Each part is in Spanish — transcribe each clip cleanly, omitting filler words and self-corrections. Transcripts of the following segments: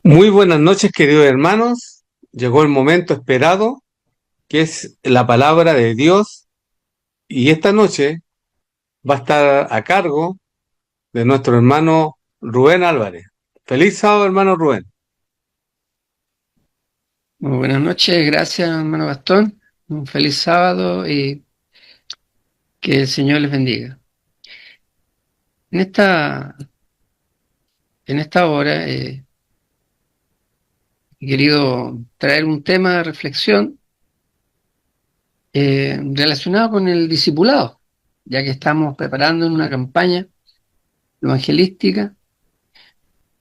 Muy buenas noches, queridos hermanos. Llegó el momento esperado, que es la palabra de Dios, y esta noche va a estar a cargo de nuestro hermano Rubén Álvarez. Feliz sábado, hermano Rubén. Muy buenas noches, gracias hermano Gastón. Un feliz sábado y que el Señor les bendiga. En esta, en esta hora he querido traer un tema de reflexión relacionado con el discipulado, ya que estamos preparando una campaña evangelística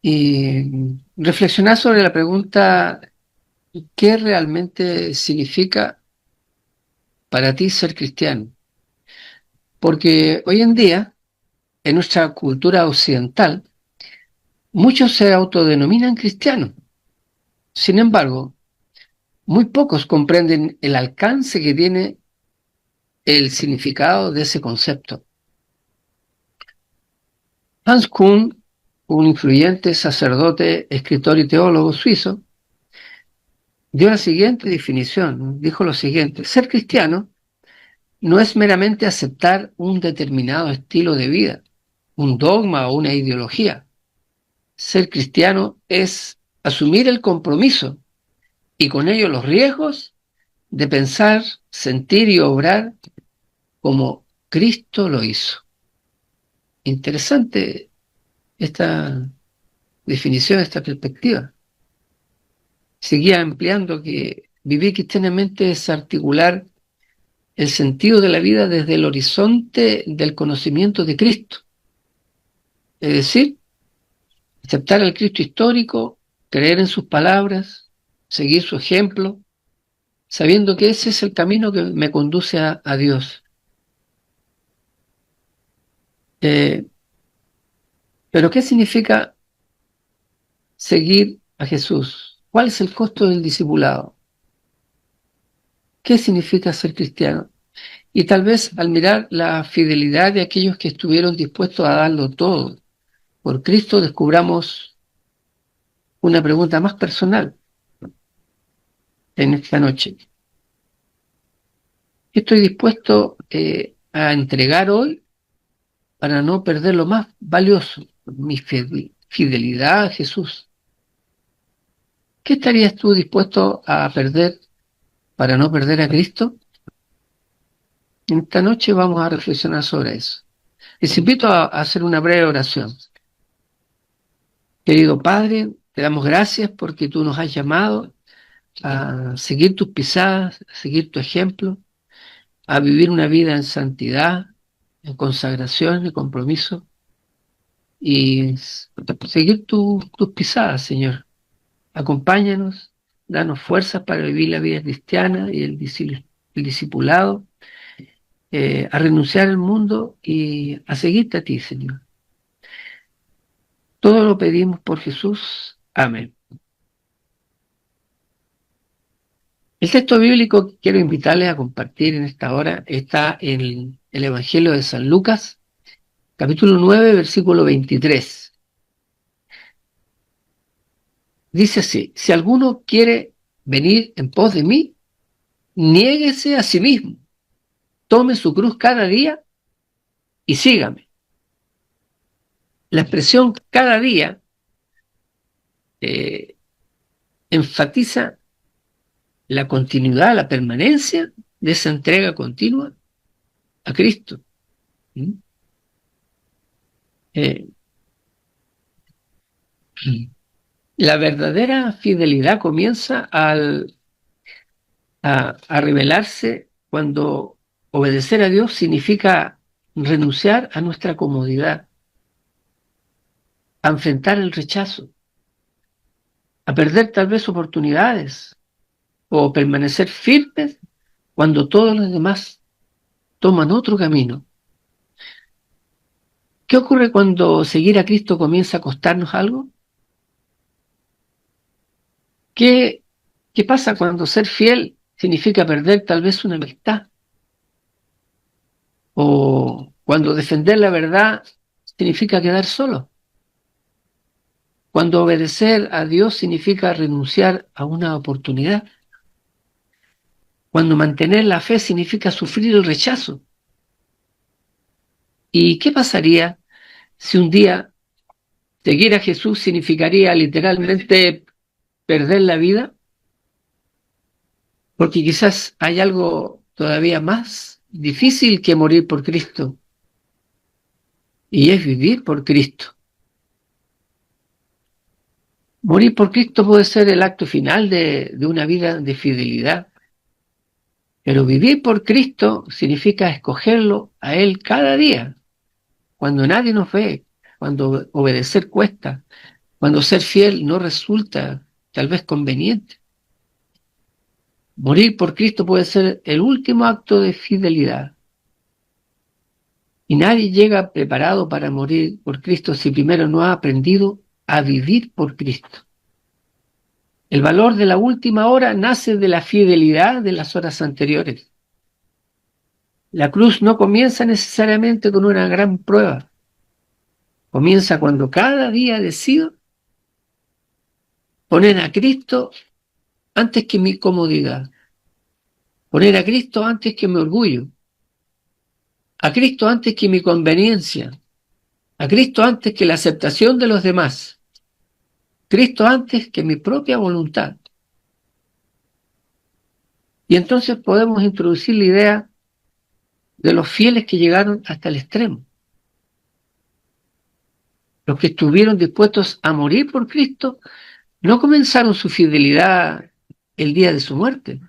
y reflexionar sobre la pregunta: ¿qué realmente significa para ti ser cristiano? Porque hoy en día, en nuestra cultura occidental, muchos se autodenominan cristianos. Sin embargo, muy pocos comprenden el alcance que tiene el significado de ese concepto. Hans Kuhn, un influyente sacerdote, escritor y teólogo suizo, dio la siguiente definición. Dijo lo siguiente: ser cristiano no es meramente aceptar un determinado estilo de vida, un dogma o una ideología. Ser cristiano es asumir el compromiso y con ello los riesgos de pensar, sentir y obrar como Cristo lo hizo. Interesante esta definición, esta perspectiva. Seguía ampliando que vivir cristianamente es articular el sentido de la vida desde el horizonte del conocimiento de Cristo, es decir, aceptar al Cristo histórico, creer en sus palabras, seguir su ejemplo, sabiendo que ese es el camino que me conduce a Dios. Eh, pero ¿qué significa seguir a Jesús? ¿Cuál es el costo del discipulado? ¿Qué significa ser cristiano? Y tal vez al mirar la fidelidad de aquellos que estuvieron dispuestos a darlo todo por Cristo, descubramos una pregunta más personal en esta noche. ¿Qué estoy dispuesto a entregar hoy para no perder lo más valioso, mi fidelidad a Jesús? ¿Qué estarías tú dispuesto a perder para no perder a Cristo? En esta noche vamos a reflexionar sobre eso. Les invito a hacer una breve oración. Querido Padre, te damos gracias porque tú nos has llamado a seguir tus pisadas, a seguir tu ejemplo, a vivir una vida en santidad, en consagración y compromiso, y seguir tus pisadas, Señor. Acompáñanos, danos fuerzas para vivir la vida cristiana y el discipulado, a renunciar al mundo y a seguirte a ti, Señor. Todo lo pedimos por Jesús. Amén. El texto bíblico que quiero invitarles a compartir en esta hora está en el Evangelio de San Lucas, capítulo 9, versículo 23. Dice así: si alguno quiere venir en pos de mí, niéguese a sí mismo, tome su cruz cada día y sígame. La expresión cada día eh, enfatiza la continuidad, la permanencia de esa entrega continua a Cristo. ¿Mm? Eh, la verdadera fidelidad comienza a revelarse cuando obedecer a Dios significa renunciar a nuestra comodidad, a enfrentar el rechazo, a perder tal vez oportunidades o permanecer firmes cuando todos los demás toman otro camino. ¿Qué ocurre cuando seguir a Cristo comienza a costarnos algo? ¿Qué, qué pasa cuando ser fiel significa perder tal vez una amistad? ¿O cuando defender la verdad significa quedar solo? cuando obedecer a Dios significa renunciar a una oportunidad, cuando mantener la fe significa sufrir el rechazo. ¿Y qué pasaría si un día seguir a Jesús significaría literalmente perder la vida? Porque quizás hay algo todavía más difícil que morir por Cristo, y es vivir por Cristo. Morir por Cristo puede ser el acto final de una vida de fidelidad, pero vivir por Cristo significa escogerlo a Él cada día, cuando nadie nos ve, cuando obedecer cuesta, cuando ser fiel no resulta tal vez conveniente. Morir por Cristo puede ser el último acto de fidelidad. Y nadie llega preparado para morir por Cristo si primero no ha aprendido a vivir por Cristo. El valor de la última hora nace de la fidelidad de las horas anteriores. La cruz no comienza necesariamente con una gran prueba. Comienza cuando cada día decido poner a Cristo antes que mi comodidad, poner a Cristo antes que mi orgullo, a Cristo antes que mi conveniencia, a Cristo antes que la aceptación de los demás, Cristo antes que mi propia voluntad. Y entonces podemos introducir la idea de los fieles que llegaron hasta el extremo, los que estuvieron dispuestos a morir por Cristo. No comenzaron su fidelidad el día de su muerte.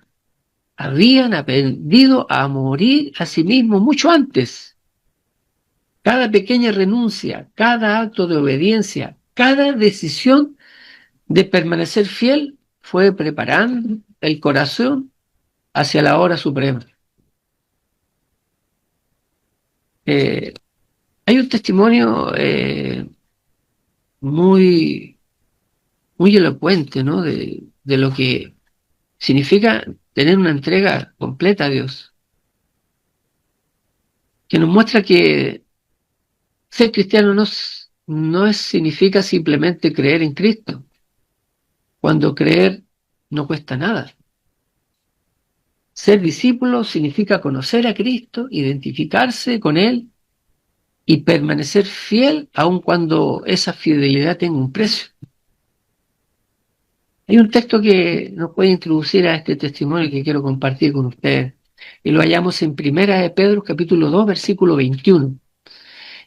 Habían aprendido a morir a sí mismos mucho antes. Cada pequeña renuncia, cada acto de obediencia, cada decisión de permanecer fiel fue preparando el corazón hacia la hora suprema. Hay un testimonio muy, muy elocuente, ¿no? de lo que significa tener una entrega completa a Dios, que nos muestra que ser cristiano no significa simplemente creer en Cristo, cuando creer no cuesta nada. Ser discípulo significa conocer a Cristo, identificarse con Él y permanecer fiel aun cuando esa fidelidad tenga un precio. Hay un texto que nos puede introducir a este testimonio que quiero compartir con ustedes, y lo hallamos en Primera de Pedro, capítulo 2, versículo 21,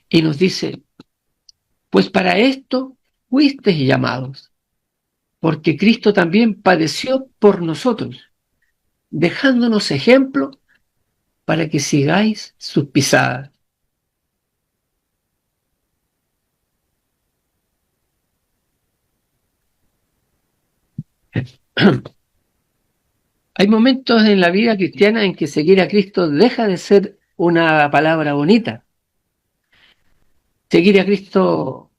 y nos dice: pues para esto fuisteis llamados, porque Cristo también padeció por nosotros, dejándonos ejemplo para que sigáis sus pisadas. Hay momentos en la vida cristiana en que seguir a Cristo deja de ser una palabra bonita. Seguir a Cristo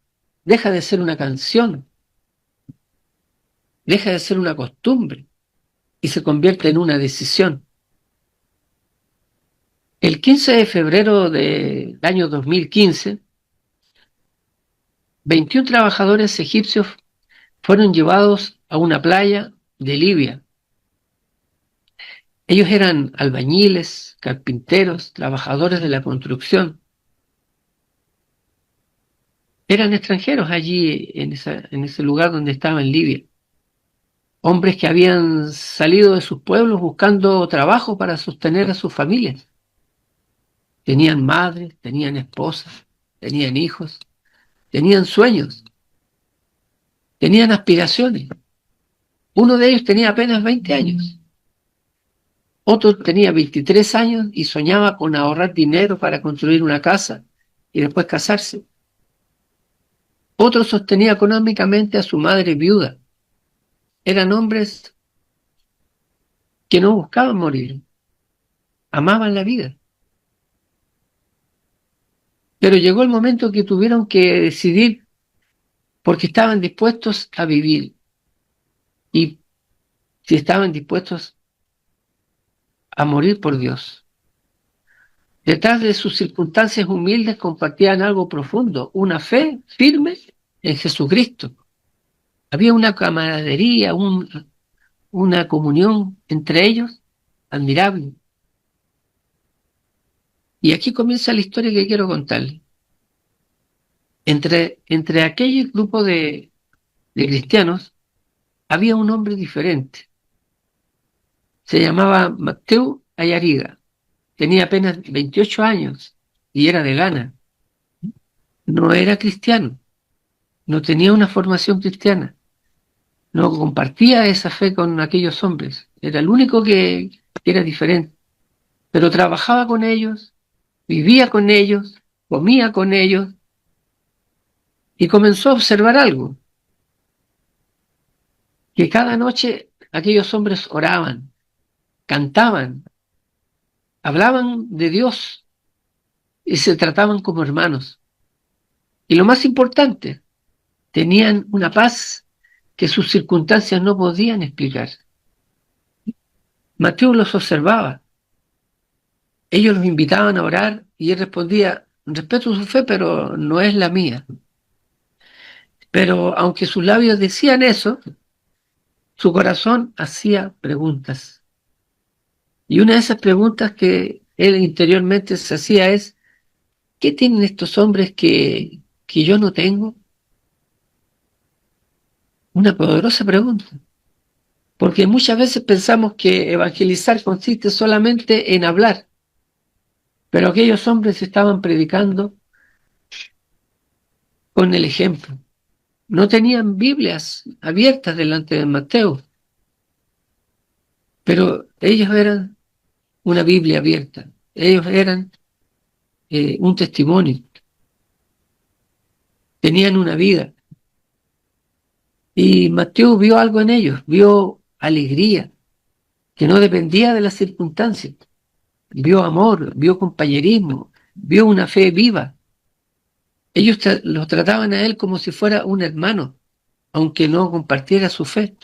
deja de ser una canción, deja de ser una costumbre y se convierte en una decisión. El 15 de febrero del año 2015, 21 trabajadores egipcios fueron llevados a una playa de Libia. Ellos eran albañiles, carpinteros, trabajadores de la construcción. Eran extranjeros allí en ese lugar donde estaba en Libia. Hombres que habían salido de sus pueblos buscando trabajo para sostener a sus familias. Tenían madres, tenían esposas, tenían hijos, tenían sueños, tenían aspiraciones. Uno de ellos tenía apenas 20 años. Otro tenía 23 años y soñaba con ahorrar dinero para construir una casa y después casarse. Otro sostenía económicamente a su madre viuda. Eran hombres que no buscaban morir, amaban la vida. Pero llegó el momento que tuvieron que decidir porque estaban dispuestos a vivir y si estaban dispuestos a morir por Dios. Detrás de sus circunstancias humildes compartían algo profundo, una fe firme en Jesucristo. Había una camaradería, una comunión entre ellos admirable. Y aquí comienza la historia que quiero contarles. Entre aquel grupo de cristianos había un hombre diferente. Se llamaba Mateo Ayariga. Tenía apenas 28 años y era de Ghana. No era cristiano, no tenía una formación cristiana, no compartía esa fe con aquellos hombres. Era el único que era diferente. Pero trabajaba con ellos, vivía con ellos, comía con ellos y comenzó a observar algo, que cada noche aquellos hombres oraban, cantaban, hablaban de Dios y se trataban como hermanos. Y lo más importante, tenían una paz que sus circunstancias no podían explicar. Mateo los observaba. Ellos los invitaban a orar y él respondía, respeto su fe, pero no es la mía. Pero aunque sus labios decían eso, su corazón hacía preguntas. Y una de esas preguntas que él interiormente se hacía es, ¿qué tienen estos hombres que yo no tengo? Una poderosa pregunta. Porque muchas veces pensamos que evangelizar consiste solamente en hablar, pero aquellos hombres estaban predicando con el ejemplo. No tenían Biblias abiertas delante de Mateo, pero ellos eran una Biblia abierta. Ellos eran un testimonio, tenían una vida. Y Mateo vio algo en ellos, vio alegría, que no dependía de las circunstancias. Vio amor, vio compañerismo, vio una fe viva. Ellos los trataban a él como si fuera un hermano, aunque no compartiera su fe.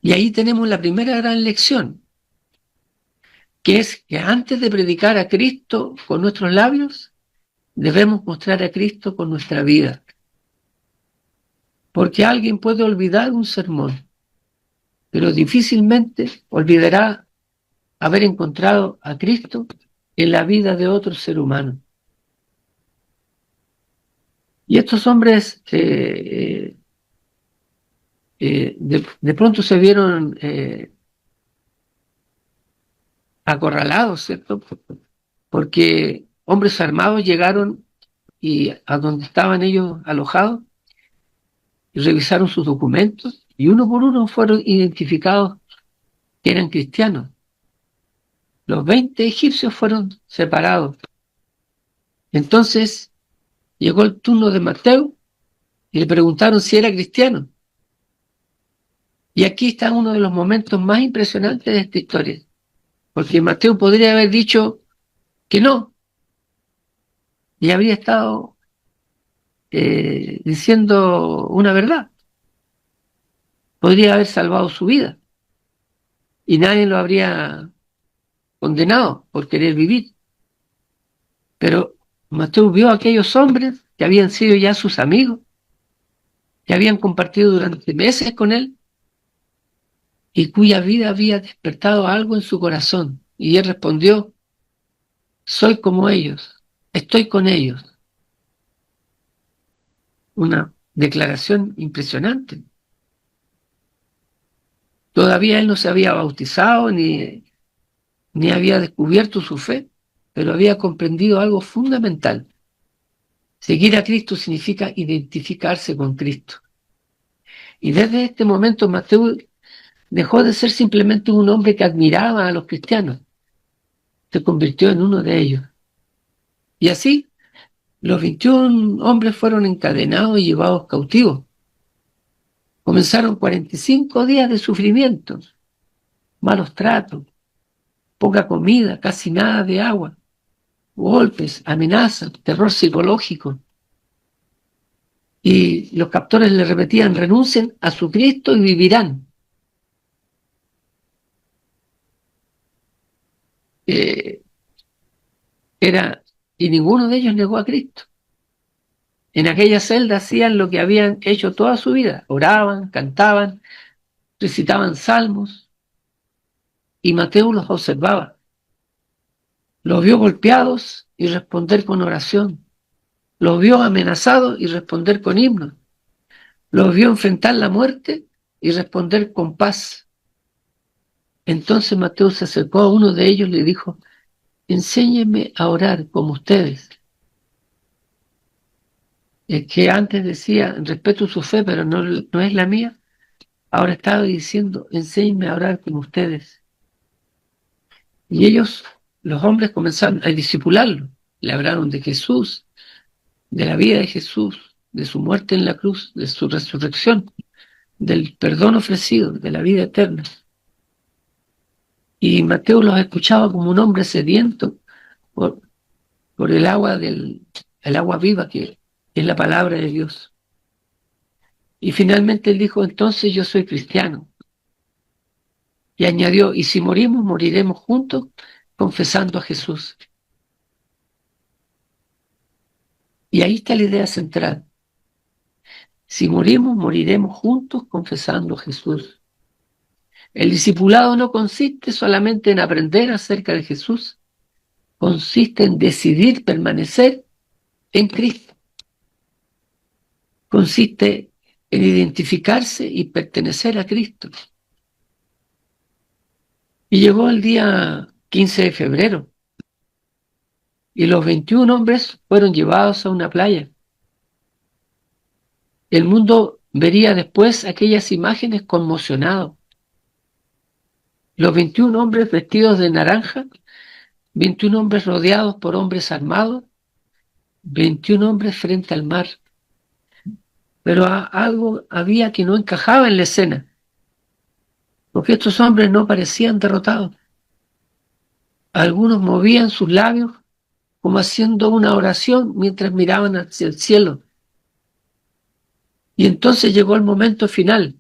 Y ahí tenemos la primera gran lección, que es que antes de predicar a Cristo con nuestros labios, debemos mostrar a Cristo con nuestra vida. Porque alguien puede olvidar un sermón, pero difícilmente olvidará haber encontrado a Cristo en la vida de otro ser humano. Y estos hombres de pronto se vieron acorralados, ¿cierto? Porque hombres armados llegaron y a donde estaban ellos alojados y revisaron sus documentos y uno por uno fueron identificados que eran cristianos. Los 20 egipcios fueron separados. Entonces llegó el turno de Mateo y le preguntaron si era cristiano. Y aquí está uno de los momentos más impresionantes de esta historia, porque Mateo podría haber dicho que no, y habría estado diciendo una verdad. Podría haber salvado su vida y nadie lo habría condenado por querer vivir. Pero Mateo vio a aquellos hombres que habían sido ya sus amigos, que habían compartido durante meses con él y cuya vida había despertado algo en su corazón. Y él respondió, soy como ellos, estoy con ellos. Una declaración impresionante. Todavía él no se había bautizado ni había descubierto su fe, pero había comprendido algo fundamental. Seguir a Cristo significa identificarse con Cristo. Y desde este momento Mateo dejó de ser simplemente un hombre que admiraba a los cristianos, se convirtió en uno de ellos. Y así los 21 hombres fueron encadenados y llevados cautivos. Comenzaron 45 días de sufrimiento, malos tratos, poca comida, casi nada de agua, golpes, amenazas, terror psicológico. Y los captores le repetían, renuncien a su Cristo y vivirán. Eh, y ninguno de ellos negó a Cristo. En aquella celda hacían lo que habían hecho toda su vida. Oraban, cantaban, recitaban salmos, y Mateo los observaba. Los vio golpeados y responder con oración. Los vio amenazados y responder con himnos. Los vio enfrentar la muerte y responder con paz. Entonces Mateo se acercó a uno de ellos y le dijo: enséñenme a orar como ustedes. Es que antes decía, respeto su fe, pero no es la mía. Ahora estaba diciendo, enséñenme a orar como ustedes. Y ellos, los hombres, comenzaron a discipularlo. Le hablaron de Jesús, de la vida de Jesús, de su muerte en la cruz, de su resurrección, del perdón ofrecido, de la vida eterna. Y Mateo los escuchaba como un hombre sediento por, por el agua viva que es la palabra de Dios. Y finalmente él dijo: entonces yo soy cristiano. Y añadió: y si morimos, moriremos juntos confesando a Jesús. Y ahí está la idea central. Si morimos, moriremos juntos confesando a Jesús. El discipulado no consiste solamente en aprender acerca de Jesús, consiste en decidir permanecer en Cristo. Consiste en identificarse y pertenecer a Cristo. Y llegó el día 15 de febrero y los 21 hombres fueron llevados a una playa. El mundo vería después aquellas imágenes conmocionado. Los 21 hombres vestidos de naranja, 21 hombres rodeados por hombres armados, 21 hombres frente al mar. Pero algo había que no encajaba en la escena, porque estos hombres no parecían derrotados. Algunos movían sus labios como haciendo una oración mientras miraban hacia el cielo. Y entonces llegó el momento final.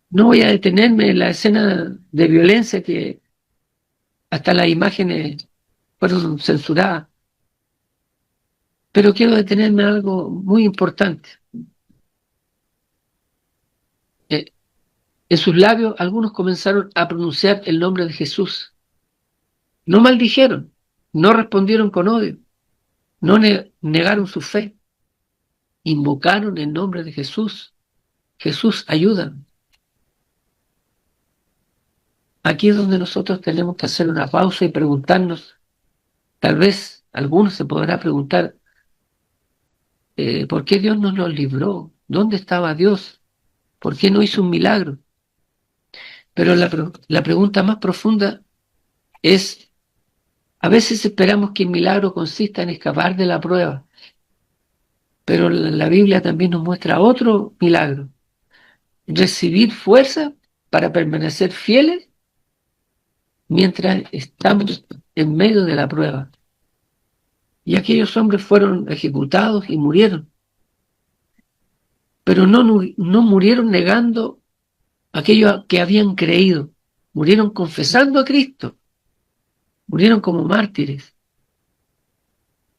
No voy a detenerme en la escena de violencia que hasta las imágenes fueron censuradas, pero quiero detenerme en algo muy importante. En sus labios algunos comenzaron a pronunciar el nombre de Jesús. No maldijeron, no respondieron con odio, no negaron su fe, invocaron el nombre de Jesús. Jesús, ayuda. Aquí es donde nosotros tenemos que hacer una pausa y preguntarnos, tal vez algunos se podrá preguntar, ¿por qué Dios nos los libró? ¿Dónde estaba Dios? ¿Por qué no hizo un milagro? Pero la pregunta más profunda es, a veces esperamos que el milagro consista en escapar de la prueba, pero la Biblia también nos muestra otro milagro: recibir fuerza para permanecer fieles mientras estamos en medio de la prueba. Y aquellos hombres fueron ejecutados y murieron, pero no murieron negando aquello que habían creído, murieron confesando a Cristo, murieron como mártires.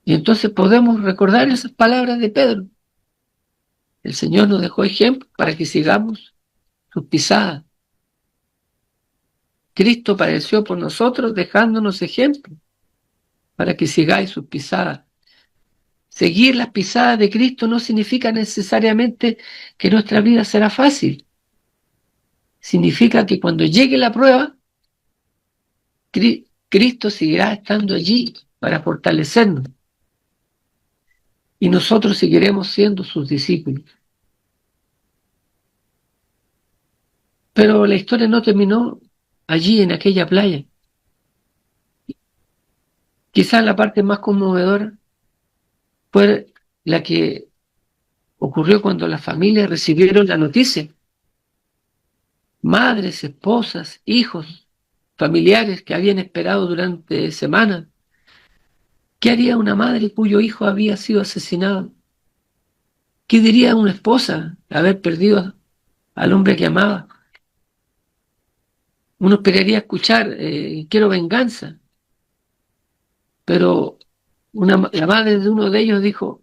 Y entonces podemos recordar esas palabras de Pedro. El Señor nos dejó ejemplo para que sigamos sus pisadas. Cristo padeció por nosotros dejándonos ejemplo para que sigáis sus pisadas. Seguir las pisadas de Cristo no significa necesariamente que nuestra vida será fácil. Significa que cuando llegue la prueba, Cristo seguirá estando allí para fortalecernos. Y nosotros seguiremos siendo sus discípulos. Pero la historia no terminó allí en aquella playa. Quizás la parte más conmovedora fue la que ocurrió cuando las familias recibieron la noticia. Madres, esposas, hijos, familiares que habían esperado durante semanas. ¿Qué haría una madre cuyo hijo había sido asesinado? ¿Qué diría una esposa de haber perdido al hombre que amaba? Uno esperaría escuchar, quiero venganza, pero la madre de uno de ellos dijo,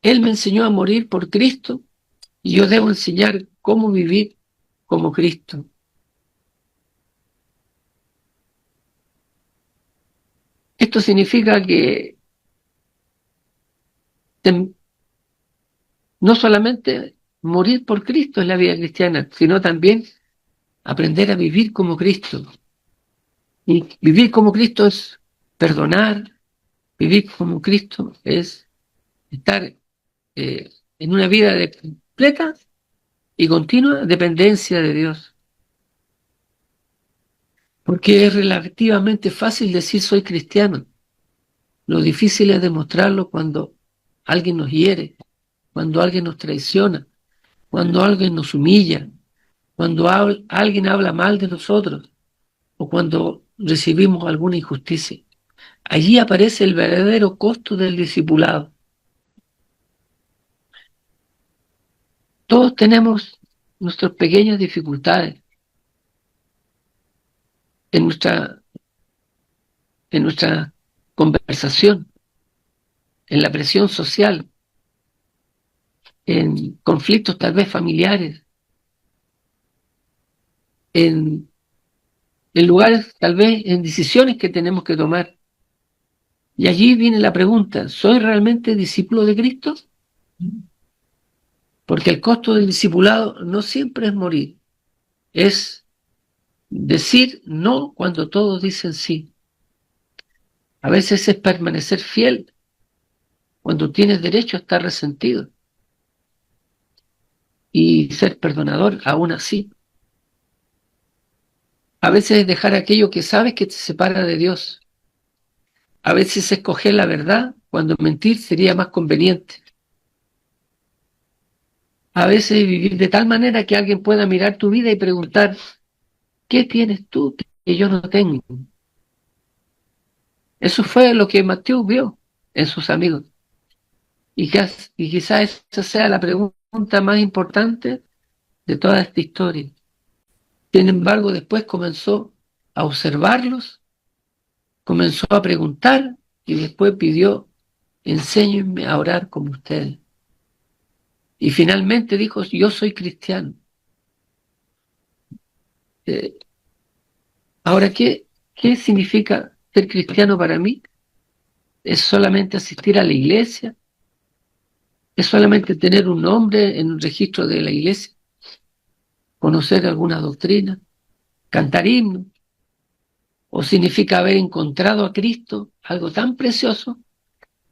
Él me enseñó a morir por Cristo y yo debo enseñar cómo vivir como Cristo. Esto significa que no solamente morir por Cristo es la vida cristiana, sino también aprender a vivir como Cristo. Y vivir como Cristo es perdonar, vivir como Cristo es estar en una vida de completa y continua dependencia de Dios. Porque es relativamente fácil decir soy cristiano. Lo difícil es demostrarlo cuando alguien nos hiere, cuando alguien nos traiciona, cuando alguien nos humilla, cuando alguien habla mal de nosotros o cuando recibimos alguna injusticia. Allí aparece el verdadero costo del discipulado. Todos tenemos nuestras pequeñas dificultades en nuestra conversación, en la presión social, en conflictos tal vez familiares, en, en lugares tal vez en decisiones que tenemos que tomar. Y allí viene la pregunta, ¿soy realmente discípulo de Cristo? Porque el costo del discipulado no siempre es morir, es decir no cuando todos dicen sí. A veces es permanecer fiel cuando tienes derecho a estar resentido y ser perdonador aún así. A veces es dejar aquello que sabes que te separa de Dios. A veces es escoger la verdad cuando mentir sería más conveniente. A veces es vivir de tal manera que alguien pueda mirar tu vida y preguntar, ¿qué tienes tú que yo no tengo? Eso fue lo que Mateo vio en sus amigos. Y quizás esa sea la pregunta más importante de toda esta historia. Sin embargo, después comenzó a observarlos, comenzó a preguntar y después pidió, enséñenme a orar como ustedes. Y finalmente dijo, yo soy cristiano. Eh, Ahora, ¿qué significa ser cristiano para mí? ¿Es solamente asistir a la iglesia? ¿Es solamente tener un nombre en un registro de la iglesia? ¿Conocer alguna doctrina? ¿Cantar himnos? ¿O significa haber encontrado a Cristo, algo tan precioso,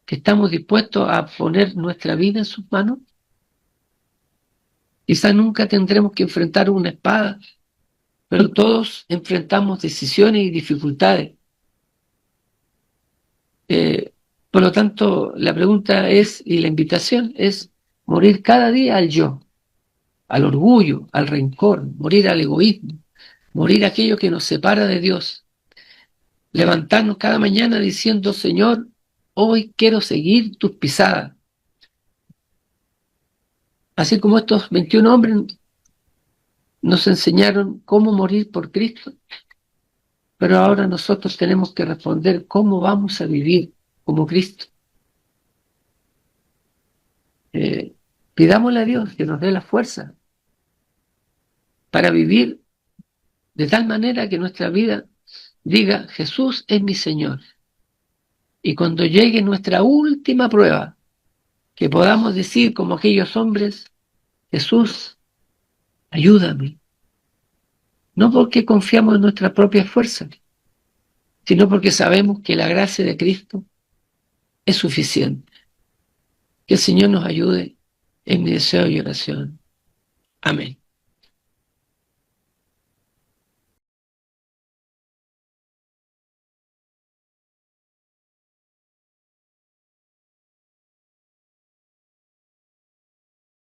que estamos dispuestos a poner nuestra vida en sus manos? Quizás nunca tendremos que enfrentar una espada, pero todos enfrentamos decisiones y dificultades. Eh, por lo tanto, la pregunta es, y la invitación es, morir cada día al yo, al orgullo, al rencor, morir al egoísmo, morir aquello que nos separa de Dios, levantarnos cada mañana diciendo, Señor, hoy quiero seguir tus pisadas. Así como estos 21 hombres nos enseñaron cómo morir por Cristo, pero ahora nosotros tenemos que responder cómo vamos a vivir como Cristo. Eh, Pidámosle a Dios que nos dé la fuerza para vivir de tal manera que nuestra vida diga, Jesús es mi Señor. Y cuando llegue nuestra última prueba, que podamos decir como aquellos hombres, Jesús, ayúdame. No porque confiamos en nuestras propias fuerzas, sino porque sabemos que la gracia de Cristo es suficiente. Que el Señor nos ayude en mi deseo y oración. Amén.